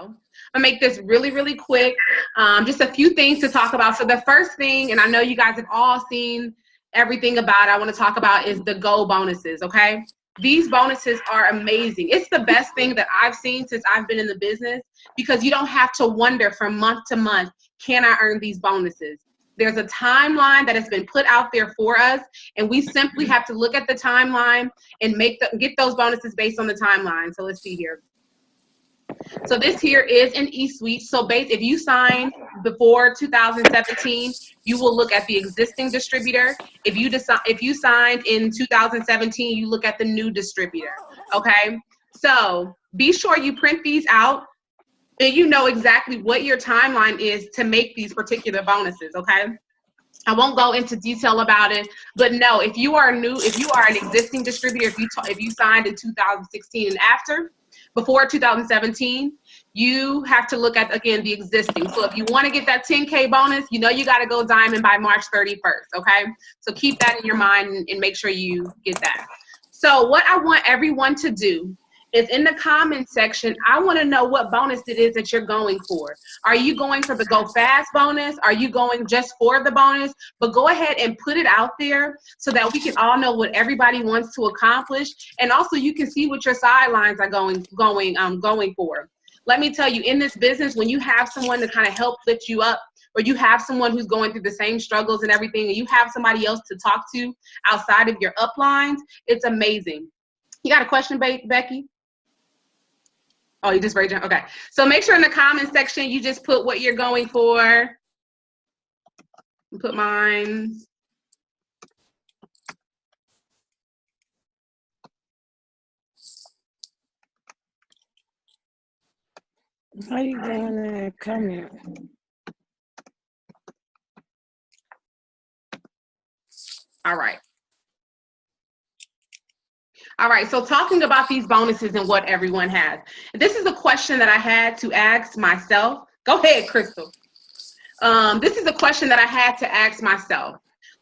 I'm gonna make this really, really quick. Just a few things to talk about. So the first thing, and I know you guys have all seen everything about it, I want to talk about is the goal bonuses, okay? These bonuses are amazing. It's the best thing that I've seen since I've been in the business, because you don't have to wonder from month to month, can I earn these bonuses? There's a timeline that has been put out there for us, and we simply have to look at the timeline and get those bonuses based on the timeline. So let's see here. So this here is an e-suite. So if you signed before 2017, you will look at the existing distributor. If you signed in 2017, you look at the new distributor. Okay. So be sure you print these out and you know exactly what your timeline is to make these particular bonuses. Okay. I won't go into detail about it, but no, if you are an existing distributor, if you signed in 2016 and after, before 2017, you have to look at, again, the existing. So if you want to get that 10K bonus, you know you got to go diamond by March 31st, okay? So keep that in your mind and make sure you get that. So what I want everyone to do is in the comment section, I want to know what bonus it is that you're going for. Are you going for the Go Fast bonus? Are you going just for the bonus? But go ahead and put it out there so that we can all know what everybody wants to accomplish. And also you can see what your sidelines are going for. Let me tell you, in this business, when you have someone to kind of help lift you up, or you have someone who's going through the same struggles and everything, and you have somebody else to talk to outside of your uplines, it's amazing. You got a question, Becky? Oh, you just raised your hand. Okay. So make sure in the comment section you just put what you're going for. Put mine. How you going to comment? All right. All right, so talking about these bonuses and what everyone has. This is a question that I had to ask myself. Go ahead, Crystal. This is a question that I had to ask myself.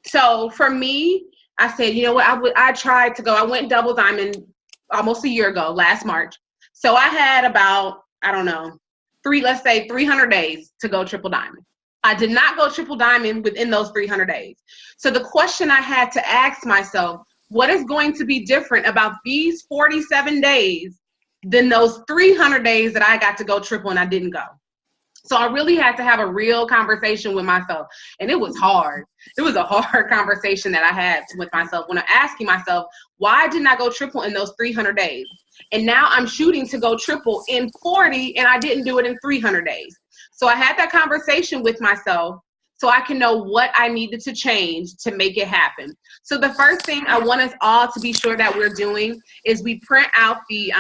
So for me, I said, you know what, I went double diamond almost a year ago, last March. So I had about, I don't know, let's say 300 days to go triple diamond. I did not go triple diamond within those 300 days. So the question I had to ask myself, what is going to be different about these 47 days than those 300 days that I got to go triple and I didn't go? So I really had to have a real conversation with myself. And it was hard. It was a hard conversation that I had with myself when I'm asking myself, why didn't I go triple in those 300 days? And now I'm shooting to go triple in 40 and I didn't do it in 300 days. So I had that conversation with myself so I can know what I needed to change to make it happen. So the first thing I want us all to be sure that we're doing is we print out the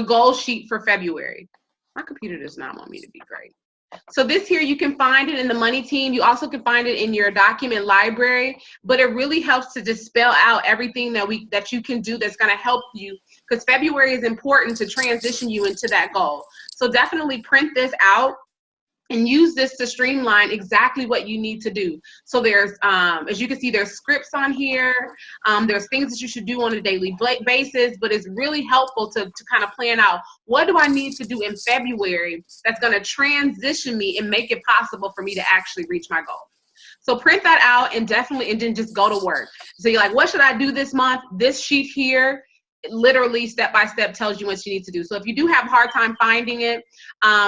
goal sheet for February. My computer does not want me to be great. So this here, you can find it in the Money Team. You also can find it in your document library, but it really helps to just spell out everything that you can do that's gonna help you, because February is important to transition you into that goal. So definitely print this out and use this to streamline exactly what you need to do. So there's, as you can see, there's scripts on here. There's things that you should do on a daily basis, but it's really helpful to kind of plan out, what do I need to do in February that's gonna transition me and make it possible for me to actually reach my goal. So print that out and then just go to work. So you're like, what should I do this month? This sheet here, literally step by step tells you what you need to do. So if you do have a hard time finding it,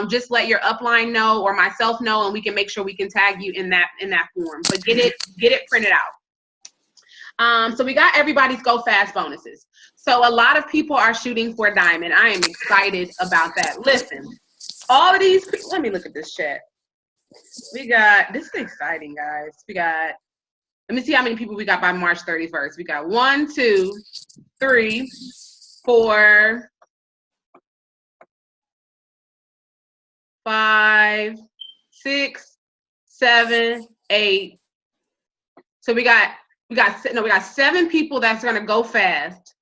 just let your upline know or myself know, and we can make sure we can tag you in that form. But get it printed out. So we got everybody's Go Fast bonuses. So a lot of people are shooting for diamond. I am excited about that. Listen, all of these people, let me look at this chat. This is exciting, guys. Let me see how many people we got by March 31st. We got 1, 2, 3, 4, 5, 6, 7, 8. So we got 7 people that's gonna go fast,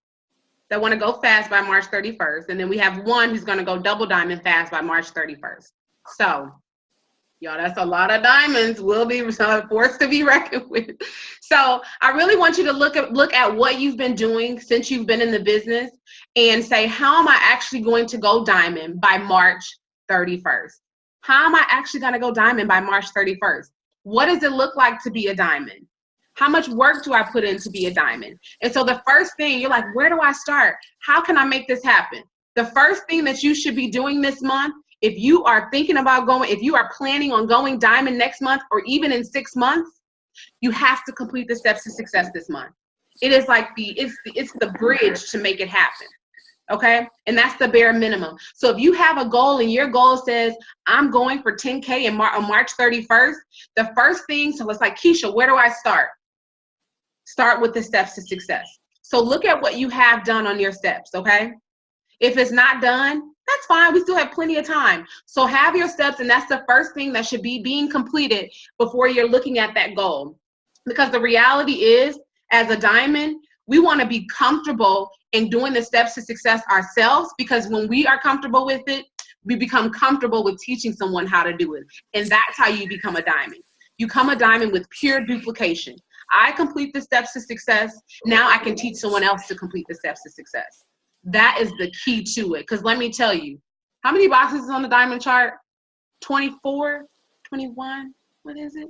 that wanna go fast by March 31st. And then we have 1 who's gonna go double diamond fast by March 31st. So Y'all, that's a lot of diamonds. We'll be forced to be reckoned with. So I really want you to look at what you've been doing since you've been in the business and say, how am I actually going to go diamond by March 31st? How am I actually going to go diamond by March 31st? What does it look like to be a diamond? How much work do I put in to be a diamond? And so the first thing, you're like, where do I start? How can I make this happen? The first thing that you should be doing this month, if you are thinking about going, if you are planning on going diamond next month or even in 6 months, you have to complete the steps to success this month. It is like it's the bridge to make it happen. Okay? And that's the bare minimum. So if you have a goal and your goal says, I'm going for 10K on March 31st, the first thing, so it's like, Keisha, where do I start? Start with the steps to success. So look at what you have done on your steps, okay? If it's not done, that's fine. We still have plenty of time. So have your steps, and that's the first thing that should be being completed before you're looking at that goal. Because the reality is, as a diamond, we want to be comfortable in doing the steps to success ourselves, because when we are comfortable with it, we become comfortable with teaching someone how to do it. And that's how you become a diamond. You become a diamond with pure duplication. I complete the steps to success. Now I can teach someone else to complete the steps to success. That is the key to it. Because let me tell you, how many boxes is on the diamond chart? 24, 21, what is it?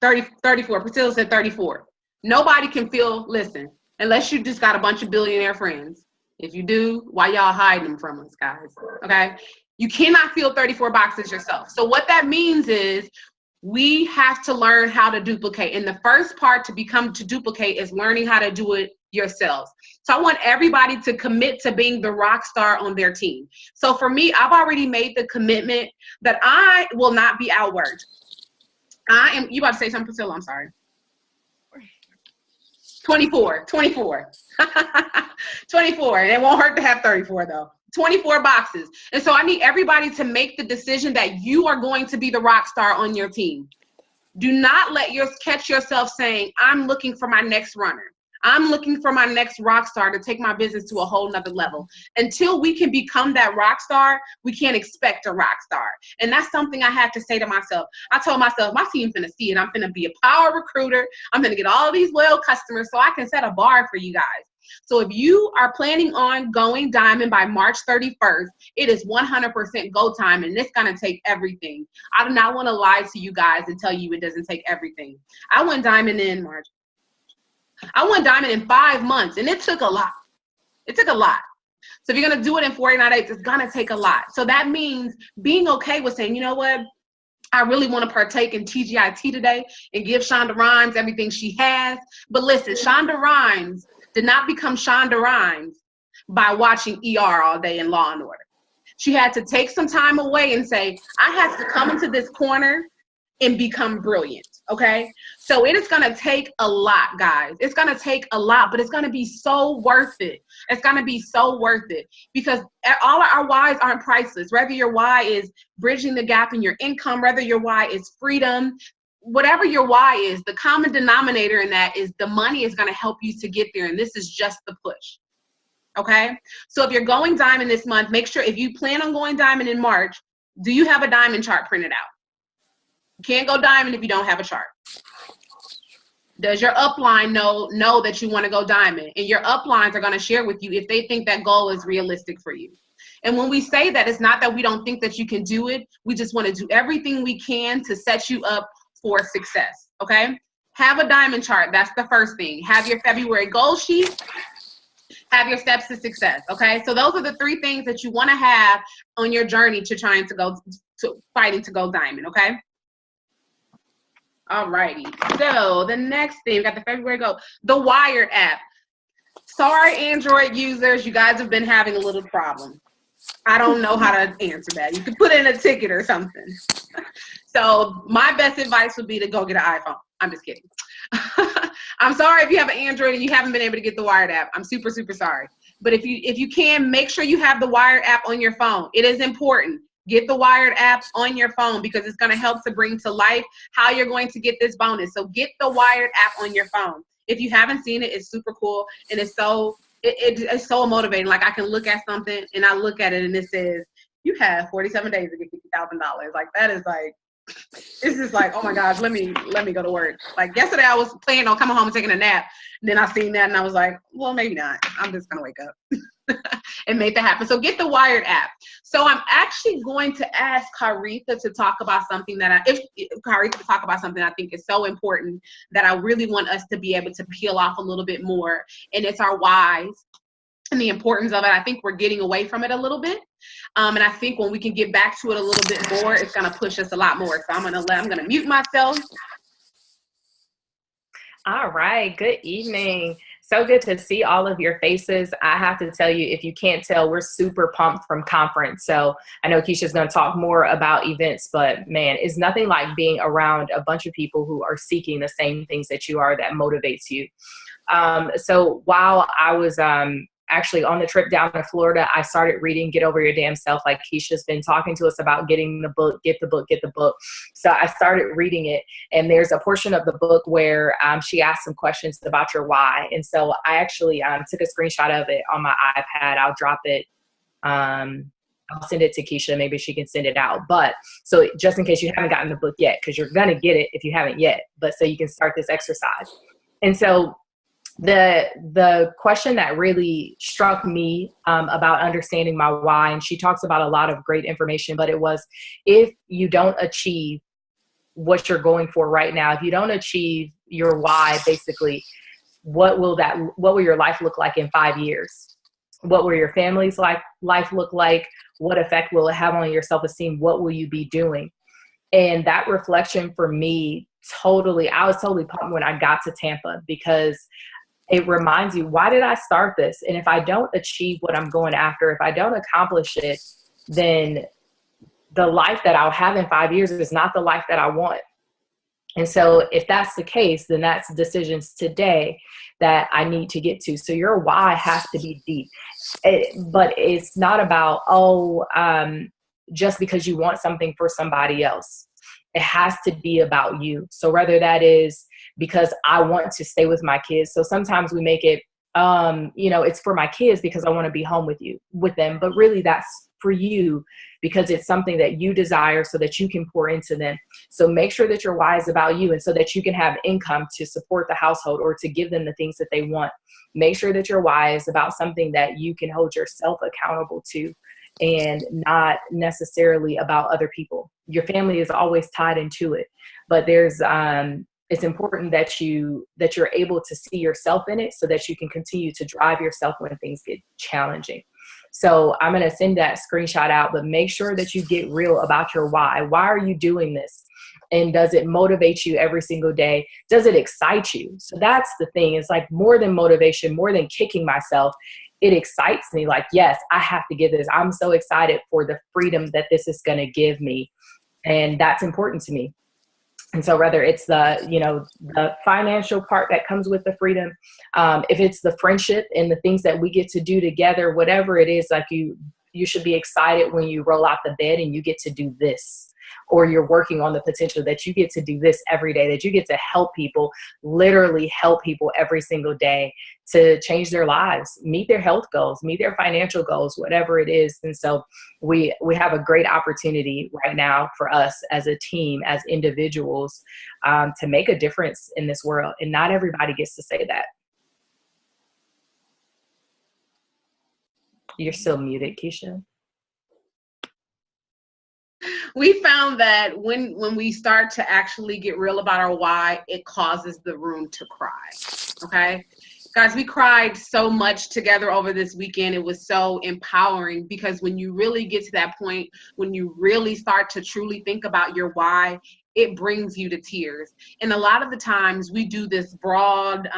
34. Priscilla said 34. Nobody can feel, listen, unless you just got a bunch of billionaire friends. If you do, why y'all hiding them from us, guys? Okay? You cannot fill 34 boxes yourself. So what that means is we have to learn how to duplicate. And the first part to duplicate is learning how to do it yourselves. So I want everybody to commit to being the rock star on their team. So for me, I've already made the commitment that I will not be outworked. You about to say something, Priscilla? I'm sorry. 24. 24. And it won't hurt to have 34 though. 24 boxes. And so I need everybody to make the decision that you are going to be the rock star on your team. Do not catch yourself saying, I'm looking for my next runner. I'm looking for my next rock star to take my business to a whole nother level. Until we can become that rock star, we can't expect a rock star. And that's something I have to say to myself. I told myself, my team's finna see it. I'm finna be a power recruiter. I'm gonna get all these loyal customers so I can set a bar for you guys. So if you are planning on going diamond by March 31st, it is 100% go time, and it's going to take everything. I do not want to lie to you guys and tell you it doesn't take everything. I went diamond in March. I went diamond in 5 months, and it took a lot. It took a lot. So if you're going to do it in 49 days, it's going to take a lot. So that means being okay with saying, you know what? I really want to partake in TGIT today and give Shonda Rhimes everything she has. But listen, Shonda Rhimes did not become Shonda Rhimes by watching ER all day in Law and Order. She had to take some time away and say, I have to come into this corner and become brilliant, okay? So it is gonna take a lot, guys. It's gonna take a lot, but it's gonna be so worth it. It's gonna be so worth it, because all of our whys aren't priceless. Whether your why is bridging the gap in your income, whether your why is freedom, whatever your why is, the common denominator in that is the money is gonna help you to get there, and this is just the push, okay? So if you're going diamond this month, make sure if you plan on going diamond in March, do you have a diamond chart printed out? You can't go diamond if you don't have a chart. Does your upline know that you want to go diamond? And your uplines are going to share with you if they think that goal is realistic for you. And when we say that, it's not that we don't think that you can do it. We just want to do everything we can to set you up for success, okay? Have a diamond chart. That's the first thing. Have your February goal sheet. Have your steps to success, okay? So those are the 3 things that you want to have on your journey to trying to go to fighting to go diamond, okay? Alrighty, so the next thing, we got the February goal, the Wired app. Sorry, Android users, you guys have been having a little problem. I don't know how to answer that. You could put in a ticket or something. So my best advice would be to go get an iPhone. I'm just kidding. I'm sorry if you have an Android and you haven't been able to get the Wired app. I'm super, super sorry. But if you can, make sure you have the Wired app on your phone. It is important. Get the Wired app on your phone, because it's going to help to bring to life how you're going to get this bonus. So get the Wired app on your phone. If you haven't seen it, it's super cool, and it's so it's so motivating. Like I can look at something and I look at it and it says, you have 47 days to get $50,000. Like that is like, it's just like, oh my gosh, let me go to work. Like yesterday I was planning on coming home and taking a nap. And then I seen that and I was like, well, maybe not. I'm just going to wake up and make that happen. So get the Wired app. So I'm actually going to ask Karitha to talk about something that I think is so important that I really want us to be able to peel off a little bit more. And it's our whys and the importance of it. I think we're getting away from it a little bit. And I think when we can get back to it a little bit more, it's going to push us a lot more. So I'm going to mute myself. All right. Good evening. So good to see all of your faces. I have to tell you, if you can't tell, we're super pumped from conference. So I know Keisha's going to talk more about events, but man, it's nothing like being around a bunch of people who are seeking the same things that you are that motivates you. So while I was actually on the trip down to Florida, I started reading Get Over Your Damn Self. Like Keisha's been talking to us about getting the book, get the book, get the book. So I started reading it, and there's a portion of the book where she asked some questions about your why. And so I actually took a screenshot of it on my iPad. I'll drop it. I'll send it to Keisha. Maybe she can send it out. But so just in case you haven't gotten the book yet, because you're going to get it if you haven't yet, but so you can start this exercise. And so the question that really struck me about understanding my why, and she talks about a lot of great information, but it was, if you don't achieve what you're going for right now, if you don't achieve your why, basically, what will your life look like in 5 years? What will your family's life look like? What effect will it have on your self-esteem? What will you be doing? And that reflection for me, I was totally pumped when I got to Tampa, because it reminds you, why did I start this? And if I don't achieve what I'm going after, if I don't accomplish it, then the life that I'll have in 5 years is not the life that I want. And so if that's the case, then that's decisions today that I need to get to. So your why has to be deep. But it's not about, just because you want something for somebody else. It has to be about you. So whether that is because I want to stay with my kids. So sometimes we make it, it's for my kids because I want to be home with them. But really that's for you because it's something that you desire so that you can pour into them. So make sure that your why is about you, and so that you can have income to support the household or to give them the things that they want. Make sure that your why is about something that you can hold yourself accountable to, and not necessarily about other people. Your family is always tied into it, but it's important that you're able to see yourself in it so that you can continue to drive yourself when things get challenging. So I'm going to send that screenshot out, but make sure that you get real about your why. Why are you doing this? And does it motivate you every single day? Does it excite you? So that's the thing. It's like more than motivation, more than kicking myself. It excites me. Like, yes, I have to give this. I'm so excited for the freedom that this is going to give me. And that's important to me. And so whether it's the financial part that comes with the freedom, if it's the friendship and the things that we get to do together, whatever it is, like you should be excited when you roll out the bed and you get to do this, or you're working on the potential that you get to do this every day, that you get to help people, literally help people every single day to change their lives, meet their health goals, meet their financial goals, whatever it is. And so we have a great opportunity right now for us as a team, as individuals, to make a difference in this world. And not everybody gets to say that. You're still muted, Keisha. We found that when we start to actually get real about our why, it causes the room to cry. Okay, guys, we cried so much together over this weekend. It was so empowering, because when you really get to that point, when you really start to truly think about your why, it brings you to tears. And a lot of the times we do this broad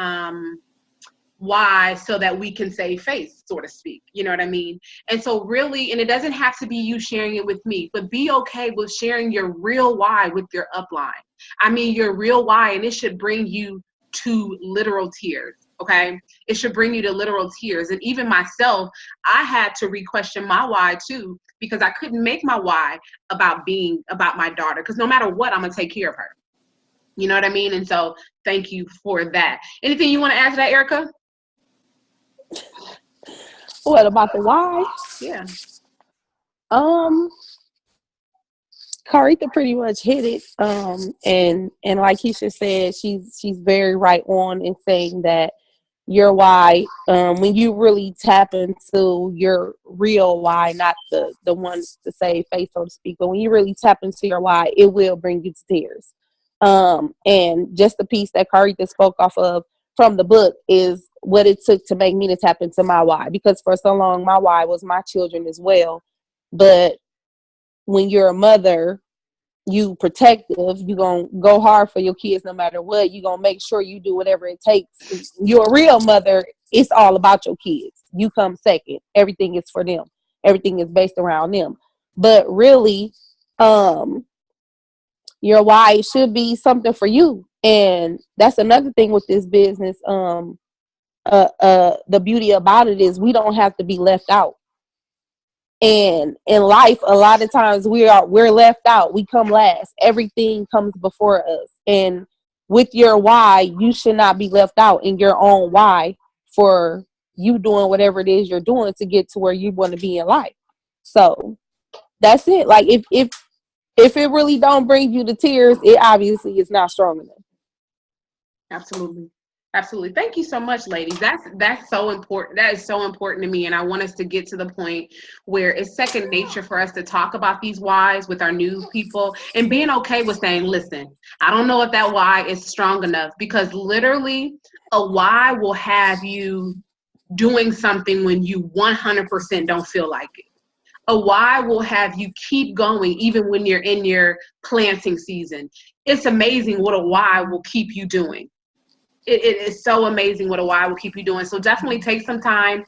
why so that we can save face, so to speak. You know what I mean? And so really, and it doesn't have to be you sharing it with me, but be okay with sharing your real why with your upline. I mean, your real why, and it should bring you to literal tears. Okay, it should bring you to literal tears. And even myself, I had to re-question my why too, because I couldn't make my why about my daughter, because no matter what, I'm gonna take care of her. You know what I mean? And so thank you for that. Anything you want to add to that, Erica? What about the why? Yeah. Carita pretty much hit it. And like Keisha said, she's very right on in saying that your why, when you really tap into your real why, not the ones to save face, so to speak, but when you really tap into your why, it will bring you to tears. And just the piece that Carita spoke off of from the book is what it took to make me to tap into my why, because for so long my why was my children as well. But when you're a mother, you protective, you gonna go hard for your kids no matter what. You gonna make sure you do whatever it takes. You're a real mother. It's all about your kids. You come second. Everything is for them. Everything is based around them. But really, your why should be something for you. And that's another thing with this business. The beauty about it is we don't have to be left out. And in life, a lot of times we're left out. We come last. Everything comes before us. And with your why, you should not be left out in your own why for you doing whatever it is you're doing to get to where you want to be in life. So that's it. Like if it really don't bring you to tears, it obviously is not strong enough. Absolutely. Absolutely. Thank you so much, ladies. That's so important. That is so important to me. And I want us to get to the point where it's second nature for us to talk about these whys with our new people and being okay with saying, listen, I don't know if that why is strong enough, because literally a why will have you doing something when you 100% don't feel like it. A why will have you keep going even when you're in your planting season. It's amazing what a why will keep you doing. It is so amazing what a why will keep you doing. So definitely take some time.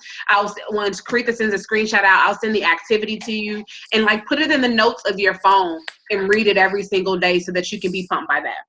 Once Caretha sends a screenshot out, I'll send the activity to you and like put it in the notes of your phone and read it every single day so that you can be pumped by that.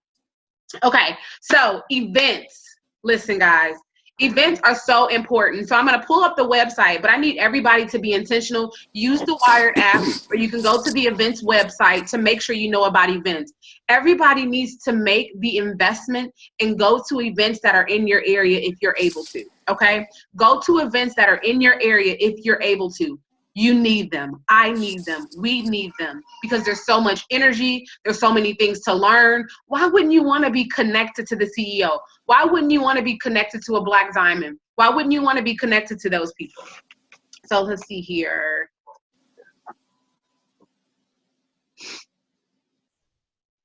Okay, so events. Listen, guys, events are so important. So I'm going to pull up the website, but I need everybody to be intentional. Use the Wired app, or you can go to the events website to make sure you know about events. Everybody needs to make the investment and go to events that are in your area if you're able to, okay? Go to events that are in your area if you're able to. You need them. I need them. We need them, because there's so much energy. There's so many things to learn. Why wouldn't you want to be connected to the CEO? Why wouldn't you want to be connected to a Black Diamond? Why wouldn't you want to be connected to those people? So let's see here.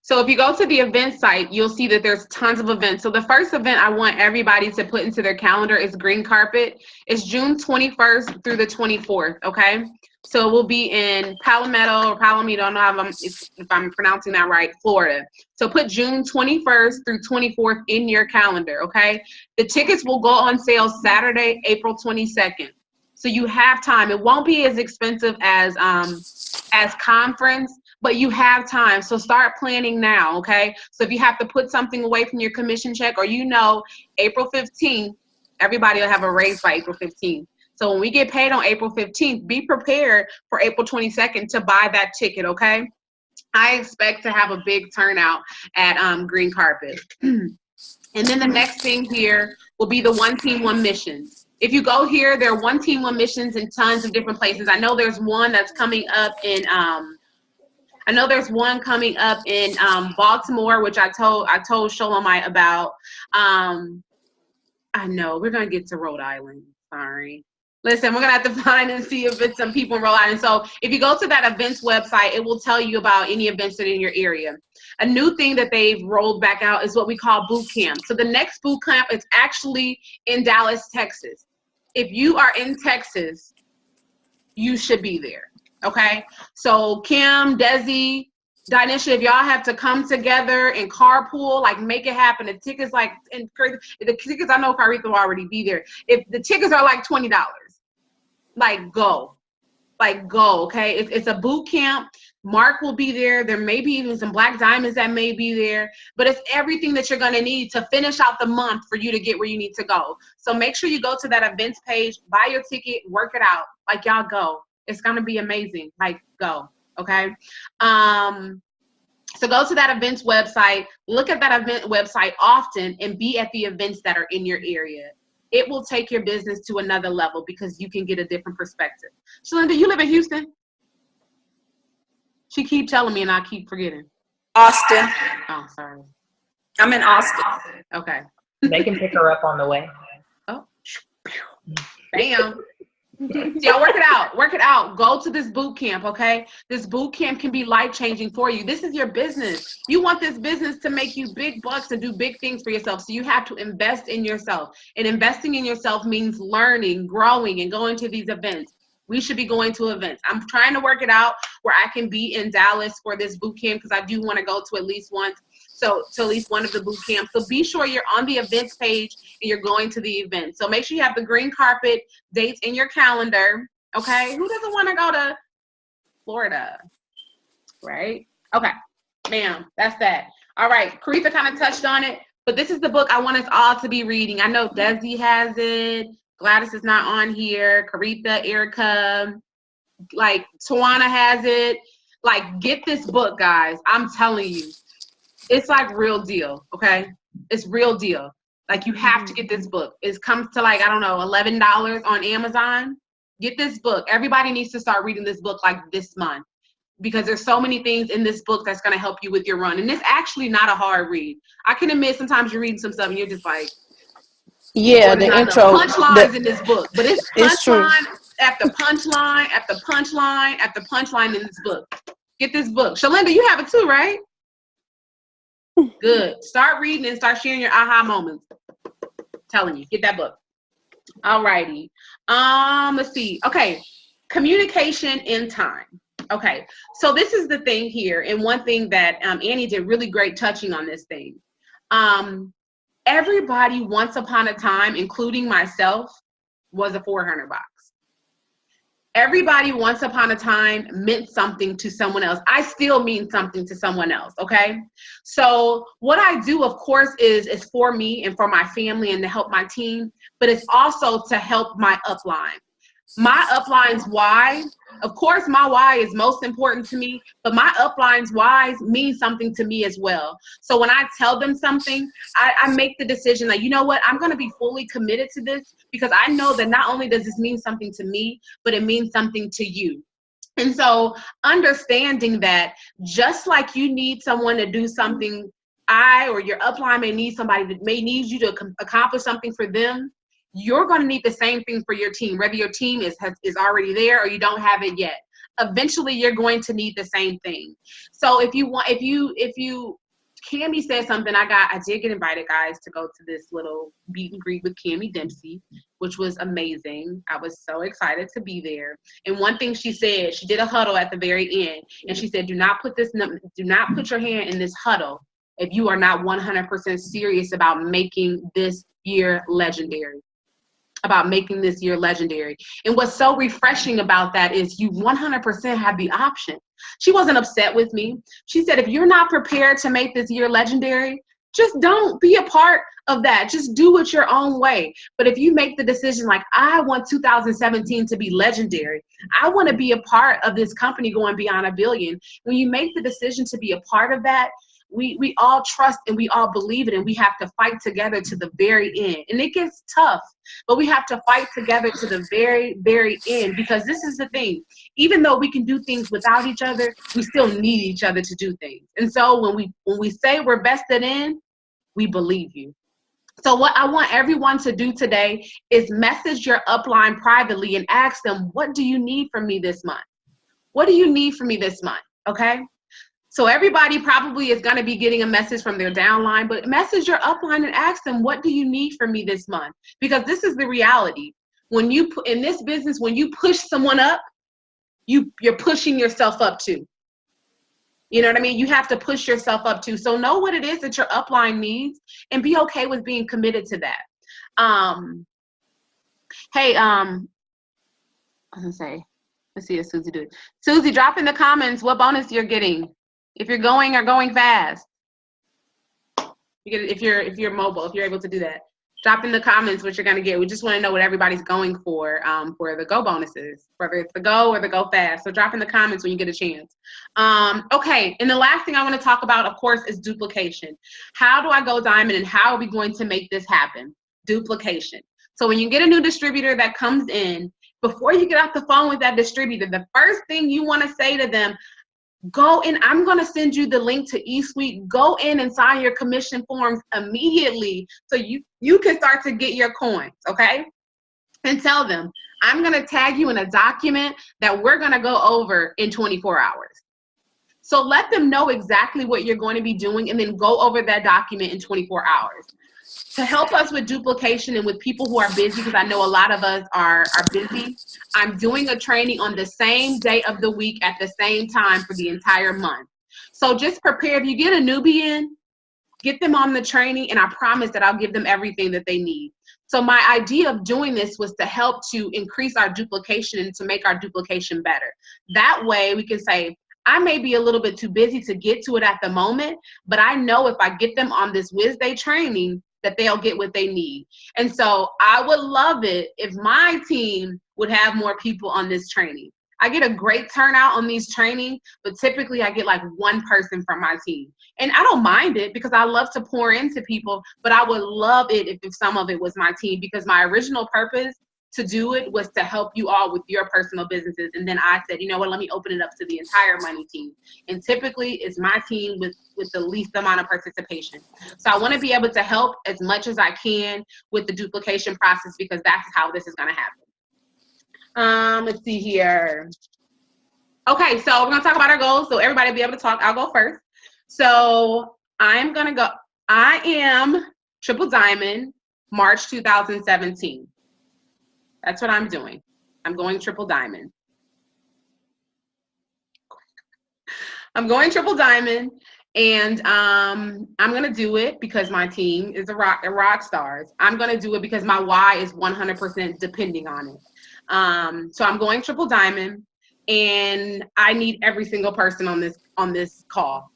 So if you go to the event site, you'll see that there's tons of events. So the first event I want everybody to put into their calendar is Green Carpet. It's June 21st through the 24th, okay? So we'll be in Palmetto or Palomino, I don't know if I'm pronouncing that right, Florida. So put June 21st through 24th in your calendar, okay? The tickets will go on sale Saturday, April 22nd. So you have time. It won't be as expensive as conference, but you have time. So start planning now, okay? So if you have to put something away from your commission check, or April 15th, everybody will have a raise by April 15th. So when we get paid on April 15th, be prepared for April 22nd to buy that ticket, okay? I expect to have a big turnout at Green Carpet. And then the next thing here will be the One Team, One Mission. If you go here, there are One Team, One Missions in tons of different places. I know there's one that's coming up in Baltimore, which I told Sholomite about. I know we're gonna get to Rhode Island. Sorry. Listen, we're gonna have to find and see if it's some people in Rhode Island. So if you go to that events website, it will tell you about any events that are in your area. A new thing that they've rolled back out is what we call boot camp. So the next boot camp is actually in Dallas, Texas. If you are in Texas, you should be there. Okay. So Kim, Desi, Dinesha, if y'all have to come together and carpool, like make it happen. The tickets, I know Caretha will already be there. If the tickets are like $20, go, okay? It's a boot camp. Mark will be there. There may be even some Black Diamonds that may be there, but it's everything that you're gonna need to finish out the month for you to get where you need to go. So make sure you go to that events page, buy your ticket, work it out. Y'all go. It's gonna be amazing. Go, okay? So go to that events website, look at that event website often, and be at the events that are in your area. it will take your business to another level because you can get a different perspective. Shalinda, you live in Houston? She keep telling me and I keep forgetting. Austin. Oh, sorry. I'm in Austin. Okay. They can pick her up on the way. Oh, bam. Y'all work it out. Work it out. Go to this boot camp, okay? This boot camp can be life-changing for you. This is your business. You want this business to make you big bucks and do big things for yourself. So you have to invest in yourself. And investing in yourself means learning, growing, and going to these events. We should be going to events. I'm trying to work it out where I can be in Dallas for this boot camp because I do want to go to at least once. So to at least one of the boot camps. So be sure you're on the events page and you're going to the event. So make sure you have the green carpet dates in your calendar. Okay. Who doesn't want to go to Florida? Right? Okay. Ma'am, that's that. All right. Caritha kind of touched on it, but this is the book I want us all to be reading. I know Desi has it. Gladys is not on here. Caritha, Erica, like Tawana has it. Like, get this book, guys. I'm telling you. It's like real deal, okay? It's real deal. Like, you have to get this book. It comes to like, I don't know, $11 on Amazon. Get this book. Everybody needs to start reading this book like this month because there's so many things in this book that's going to help you with your run. And it's actually not a hard read. I can admit sometimes you're reading some stuff and you're just like, yeah, the intro. Punchlines in this book, but it's true. punchline after punchline after punchline after punchline in this book. Get this book. Shalinda, you have it too, right? Good. Start reading and start sharing your aha moments. Telling you, get that book. All righty. Let's see. Okay. Communication in time. Okay. So this is the thing here. And one thing that Annie did really great touching on this thing. Everybody once upon a time, including myself, was a 400 box. Everybody once upon a time meant something to someone else. I still mean something to someone else, okay? So what I do, of course, is for me and for my family and to help my team, but it's also to help my upline. My upline's why, of course, my why is most important to me, but my upline's whys mean something to me as well. So when I tell them something, I make the decision that, you know what, I'm going to be fully committed to this because I know that not only does this mean something to me, but it means something to you. And so understanding that just like you need someone to do something, I or your upline may need somebody that may need you to accomplish something for them. You're going to need the same thing for your team, whether your team is already there or you don't have it yet. Eventually, you're going to need the same thing. So if Cammie said something, I did get invited, guys, to go to this little meet and greet with Cammie Dempsey, which was amazing. I was so excited to be there. And one thing she said, she did a huddle at the very end, and she said, do not put your hand in this huddle if you are not 100% serious about making this year legendary. And what's so refreshing about that is you 100% have the option. She wasn't upset with me. She said, if you're not prepared to make this year legendary, just don't be a part of that. Just do it your own way. But if you make the decision like, I want 2017 to be legendary, I want to be a part of this company going beyond $1 billion. When you make the decision to be a part of that, we all trust and we all believe it, and we have to fight together to the very end. And it gets tough, but we have to fight together to the very, very end, because this is the thing. Even though we can do things without each other, we still need each other to do things. And so when we say we're vested in, we believe you. So what I want everyone to do today is message your upline privately and ask them, what do you need from me this month? What do you need from me this month? Okay? So everybody probably is going to be getting a message from their downline, but message your upline and ask them, what do you need from me this month? Because this is the reality. When you in this business, when you push someone up, you're pushing yourself up too. You know what I mean? You have to push yourself up too. So know what it is that your upline needs and be okay with being committed to that. Hey, I was gonna say, let's see if Susie do it. Susie, drop in the comments what bonus you're getting. If you're going or going fast, you get it, if you're mobile, if you're able to do that, drop in the comments what you're gonna get. We just want to know what everybody's going for the go bonuses, whether it's the go or the go fast. So drop in the comments when you get a chance. Okay, and the last thing I want to talk about, of course, is duplication. How do I go diamond, and how are we going to make this happen? Duplication. So when you get a new distributor that comes in, before you get off the phone with that distributor, the first thing you want to say to them, go in, I'm going to send you the link to eSuite. Go in and sign your commission forms immediately so you can start to get your coins, okay? And tell them, I'm going to tag you in a document that we're going to go over in 24 hours. So let them know exactly what you're going to be doing and then go over that document in 24 hours. To help us with duplication and with people who are busy, because I know a lot of us are busy, I'm doing a training on the same day of the week at the same time for the entire month. So just prepare. If you get a newbie in, get them on the training, and I promise that I'll give them everything that they need. So my idea of doing this was to help to increase our duplication and to make our duplication better. That way we can say, I may be a little bit too busy to get to it at the moment, but I know if I get them on this Wednesday training, that they'll get what they need. And so I would love it if my team would have more people on this training. I get a great turnout on these trainings, but typically I get like one person from my team. And I don't mind it because I love to pour into people, but I would love it if some of it was my team, because my original purpose to do it was to help you all with your personal businesses. And then I said, you know what, let me open it up to the entire money team. And typically it's my team with the least amount of participation. So I want to be able to help as much as I can with the duplication process, because that's how this is going to happen. Let's see here. Okay, so we're going to talk about our goals. So everybody will be able to talk. I'll go first. So I am Triple Diamond March 2017. That's what I'm doing. I'm going Triple Diamond. I'm going Triple Diamond, and I'm going to do it because my team is a rock stars. I'm going to do it because my why is 100% depending on it. So I'm going Triple Diamond, and I need every single person on this call.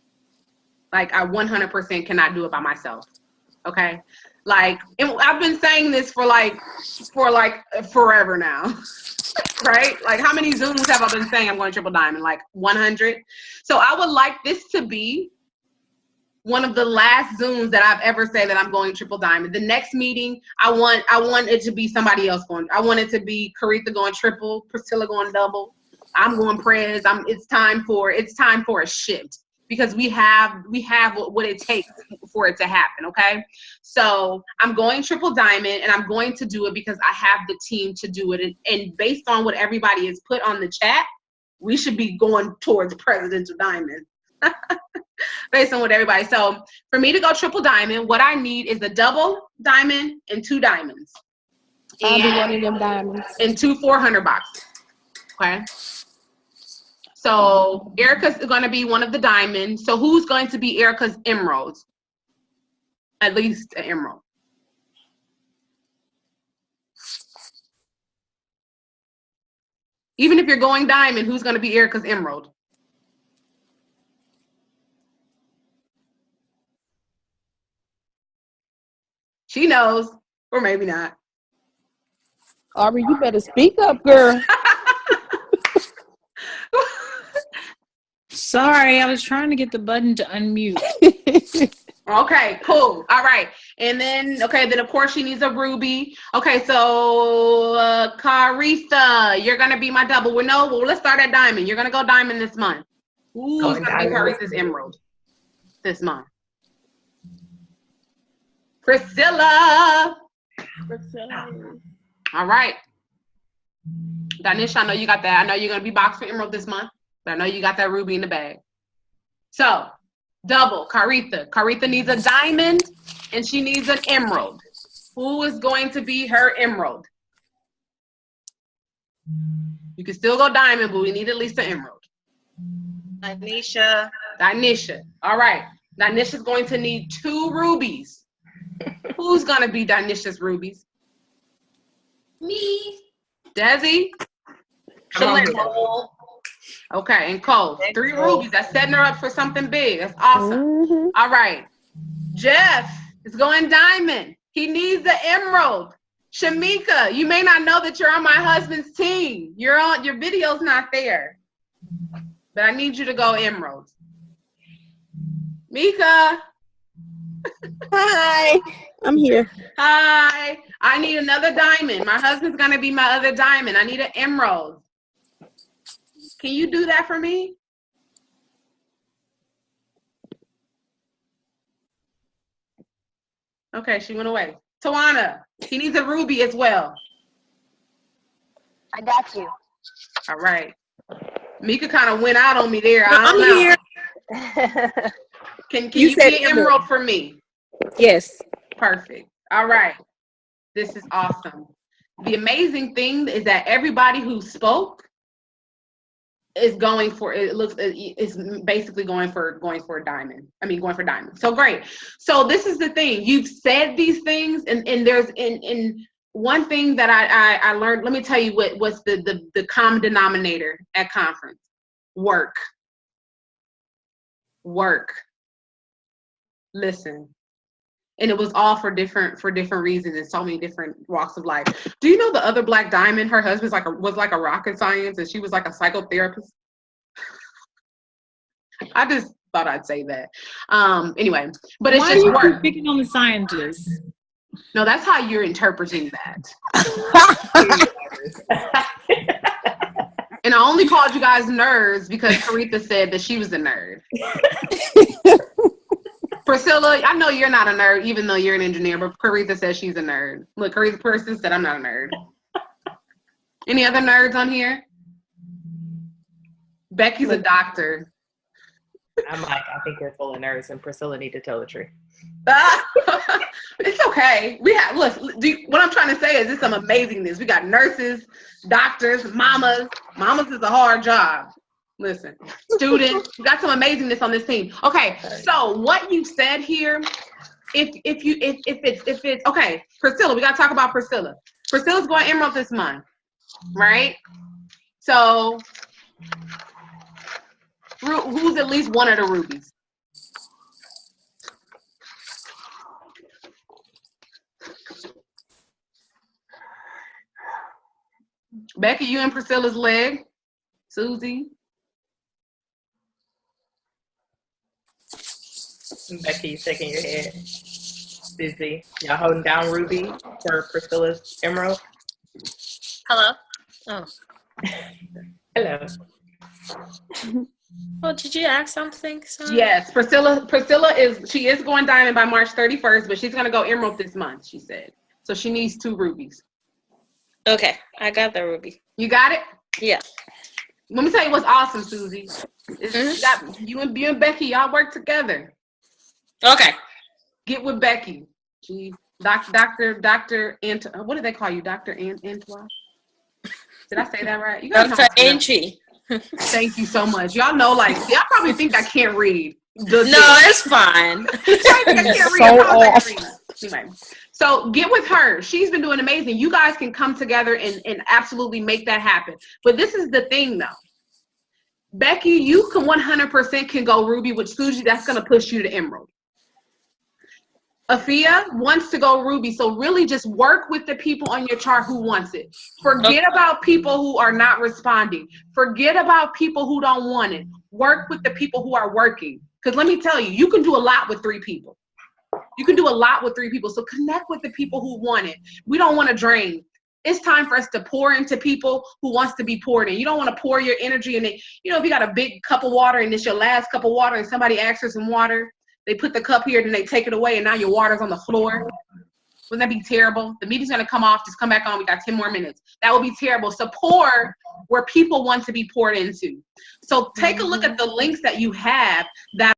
Like, I 100% cannot do it by myself. Okay? Like, I've been saying this for forever now, right? Like, how many Zooms have I been saying I'm going Triple Diamond? Like 100. So I would like this to be one of the last Zooms that I've ever said that I'm going Triple Diamond. The next meeting, I want it to be somebody else going. I want it to be Caritha going triple, Priscilla going double. I'm going Prez. It's time for a shift, because we have what it takes for it to happen, okay? So I'm going Triple Diamond, and I'm going to do it because I have the team to do it. And based on what everybody has put on the chat, we should be going towards Presidential Diamond. Based on what everybody. So for me to go Triple Diamond, what I need is a double diamond and 2 diamonds. I'll be one of them diamonds. And 2 400 boxes, okay? So Erica's going to be one of the diamonds. So who's going to be Erica's emeralds? At least an emerald. Even if you're going diamond, who's going to be Erica's emerald? She knows, or maybe not. Aubrey, you better speak up, girl. Sorry, I was trying to get the button to unmute. Okay, cool. All right. And then of course she needs a ruby. Okay, so Caritha, you're going to be my double. Let's start at diamond. You're going to go diamond this month. Who's going to be Caritha's emerald this month? Priscilla. All right. Danisha, I know you got that. I know you're going to be boxed for emerald this month, but I know you got that ruby in the bag. So, double, Caritha. Caritha needs a diamond, and she needs an emerald. Who is going to be her emerald? You can still go diamond, but we need at least an emerald. Danisha. All right. Danisha's going to need 2 rubies. Who's going to be Danisha's rubies? Me. Desi? Shalinda. Okay, and Cole. 3 rubies. That's setting her up for something big. That's awesome. Mm-hmm. All right. Jeff is going diamond. He needs the emerald. Shamika, you may not know that you're on my husband's team. Your video's not there. But I need you to go emerald. Mika. Hi. I'm here. Hi. I need another diamond. My husband's going to be my other diamond. I need an emerald. Can you do that for me? Okay, she went away. Tawana, he needs a ruby as well. I got you. All right. Mika kind of went out on me there. I'm here. Can you be an emerald for me? Yes. Perfect. All right. This is awesome. The amazing thing is that everybody who spoke is going for it's basically going for a diamond. I mean, going for diamond. So great. So this is the thing. You've said these things, and there's in one thing that I learned. Let me tell you what's the common denominator at conference. Work. Listen. And it was all for different reasons and so many different walks of life. Do you know the other black diamond? Her husband's was like a rocket science, and she was like a psychotherapist. I just thought I'd say that. Anyway, but it's just Why are you work. picking on the scientists? No, that's how you're interpreting that. And I only called you guys nerds because Caritha said that she was a nerd. Priscilla, I know you're not a nerd, even though you're an engineer, but Caritha says she's a nerd. Look, Caritha person said I'm not a nerd. Any other nerds on here? Becky's a doctor. I'm like, I think they're full of nerds, and Priscilla need to tell the truth. It's okay. Look, what I'm trying to say is there's some amazingness. We got nurses, doctors, mamas. Mamas is a hard job. Listen, students, we got some amazingness on this team. Okay, so what you said here, if it's okay, Priscilla, we gotta talk about Priscilla. Priscilla's going emerald this month, right? So who's at least one of the rubies? Becky, you and Priscilla's leg. Susie. Becky, you shaking your head. Susie, y'all holding down Ruby for Priscilla's emerald? Hello? Oh. Hello. Oh, did you ask something? Sorry. Yes, Priscilla is going diamond by March 31st, but she's gonna go emerald this month, she said. So she needs 2 rubies. Okay, I got the ruby. You got it? Yeah. Let me tell you what's awesome, Susie. You and Becky, y'all work together. Okay. Get with Becky. Dr. What do they call you? Dr. Antoine? Did I say that right? You guys know Dr. Anchi. Thank you so much. Y'all know, y'all probably think I can't read. No, it's fine. Anyway, so get with her. She's been doing amazing. You guys can come together and absolutely make that happen. But this is the thing, though. Becky, you can 100% can go ruby with Suji. That's going to push you to emerald. Afia wants to go ruby, so really just work with the people on your chart who wants it. Forget about people who are not responding. Forget about people who don't want it. Work with the people who are working. Because let me tell you, you can do a lot with 3 people. You can do a lot with 3 people. So connect with the people who want it. We don't want to drain. It's time for us to pour into people who wants to be poured in. You don't want to pour your energy in it. You know, if you got a big cup of water and it's your last cup of water and somebody asks for some water, they put the cup here, then they take it away, and now your water's on the floor. Wouldn't that be terrible? The meeting's going to come off. Just come back on. We got 10 more minutes. That would be terrible. So pour where people want to be poured into. So take a look at the links that you have that